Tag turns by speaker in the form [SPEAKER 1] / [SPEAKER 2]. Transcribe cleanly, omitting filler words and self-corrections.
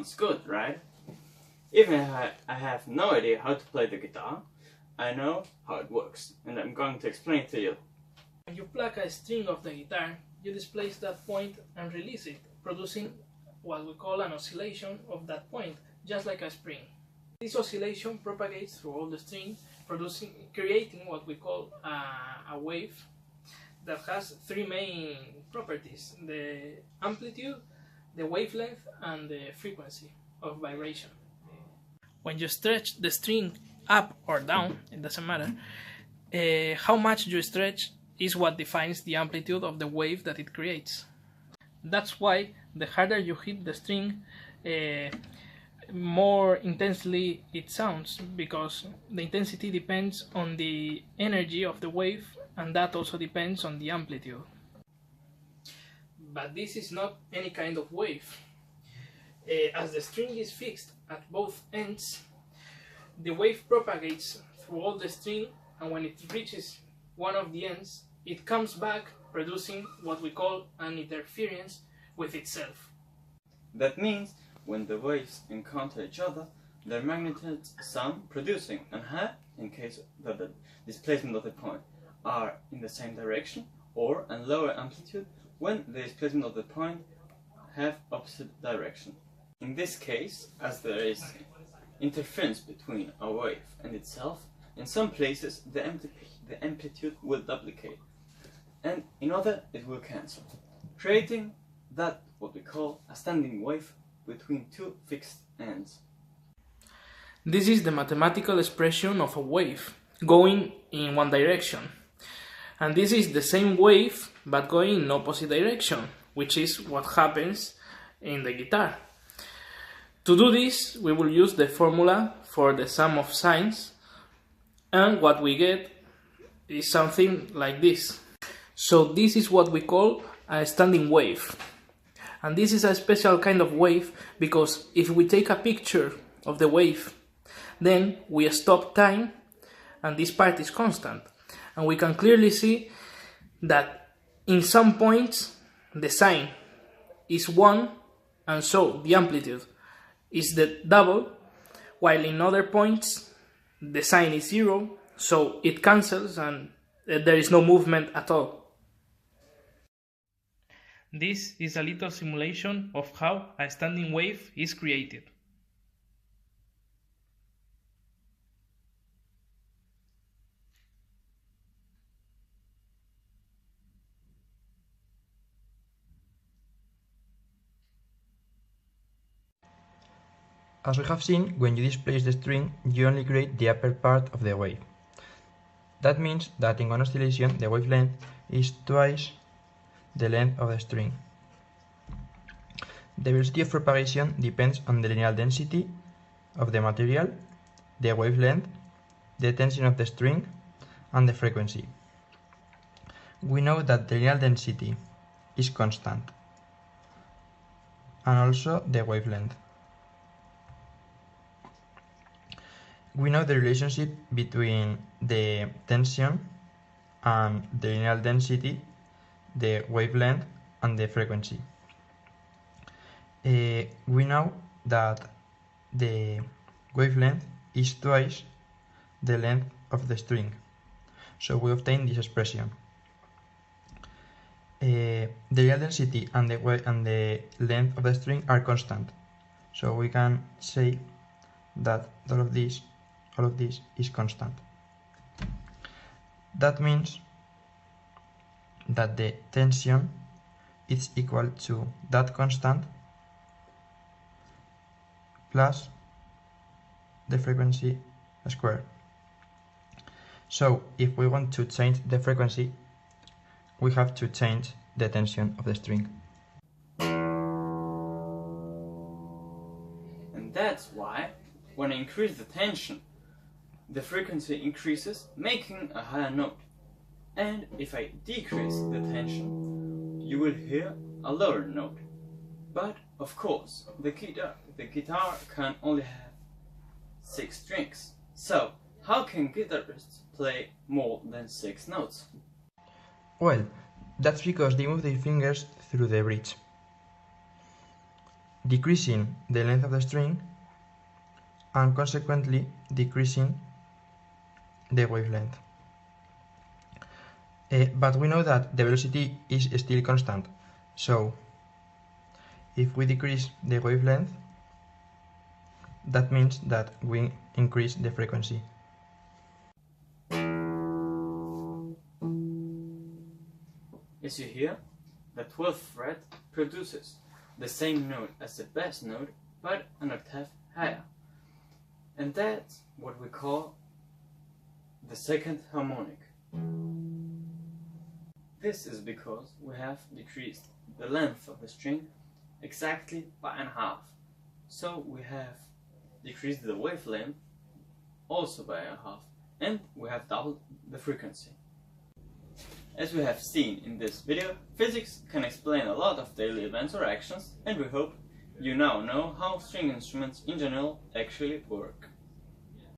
[SPEAKER 1] sounds good, right? Even if I have no idea how to play the guitar, I know how it works, and I'm going to explain it to you.
[SPEAKER 2] When you pluck a string of the guitar, you displace that point and release it, producing what we call an oscillation of that point, just like a spring. This oscillation propagates through all the string, creating what we call a wave that has three main properties: the amplitude, the wavelength, and the frequency of vibration. When you stretch the string up or down, it doesn't matter, how much you stretch is what defines the amplitude of the wave that it creates. That's why the harder you hit the string, more intensely it sounds, because the intensity depends on the energy of the wave, and that also depends on the amplitude. But this is not any kind of wave. As the string is fixed at both ends, the wave propagates through all the string, and when it reaches one of the ends, it comes back, producing what we call an interference with itself.
[SPEAKER 1] That means when the waves encounter each other, their magnitudes sum, producing and have, in case that the displacement of the point are in the same direction, or a lower amplitude when the displacement of the point have opposite direction. In this case, as there is interference between a wave and itself, in some places the amplitude will duplicate, and in other it will cancel, creating that what we call a standing wave between two fixed ends.
[SPEAKER 2] This is the mathematical expression of a wave going in one direction. And this is the same wave but going in opposite direction, which is what happens in the guitar. To do this, we will use the formula for the sum of sines, and what we get is something like this. So this is what we call a standing wave. And this is a special kind of wave because if we take a picture of the wave, then we stop time and this part is constant. And we can clearly see that in some points the sine is 1 and so the amplitude is the double, while in other points the sine is 0, so it cancels and there is no movement at all. This is a little simulation of how a standing wave is created.
[SPEAKER 3] As we have seen, when you displace the string, you only create the upper part of the wave. That means that in one oscillation the wavelength is twice the length of the string. The velocity of propagation depends on the linear density of the material, the wavelength, the tension of the string, and the frequency. We know that the linear density is constant, and also the wavelength. We know the relationship between the tension and the linear density, the wavelength, and the frequency. We know that the wavelength is twice the length of the string, so we obtain this expression. The linear density and the length of the string are constant, so we can say that all of this is constant. That means that the tension is equal to that constant plus the frequency squared. So if we want to change the frequency, we have to change the tension of the string.
[SPEAKER 1] And that's why when I increase the tension, the frequency increases, making a higher note. And if I decrease the tension, you will hear a lower note. But of course, the guitar can only have 6 strings. So how can guitarists play more than 6 notes?
[SPEAKER 3] Well, that's because they move their fingers through the bridge. decreasing the length of the string and consequently decreasing the wavelength. But we know that the velocity is still constant, so if we decrease the wavelength, that means that we increase the frequency.
[SPEAKER 1] As you hear, the 12th fret produces the same note as the bass note, but an octave higher. And that's what we call the second harmonic. This is because we have decreased the length of the string exactly by a half. So we have decreased the wavelength also by a half, and we have doubled the frequency. As we have seen in this video, physics can explain a lot of daily events or actions, and we hope you now know how string instruments in general actually work.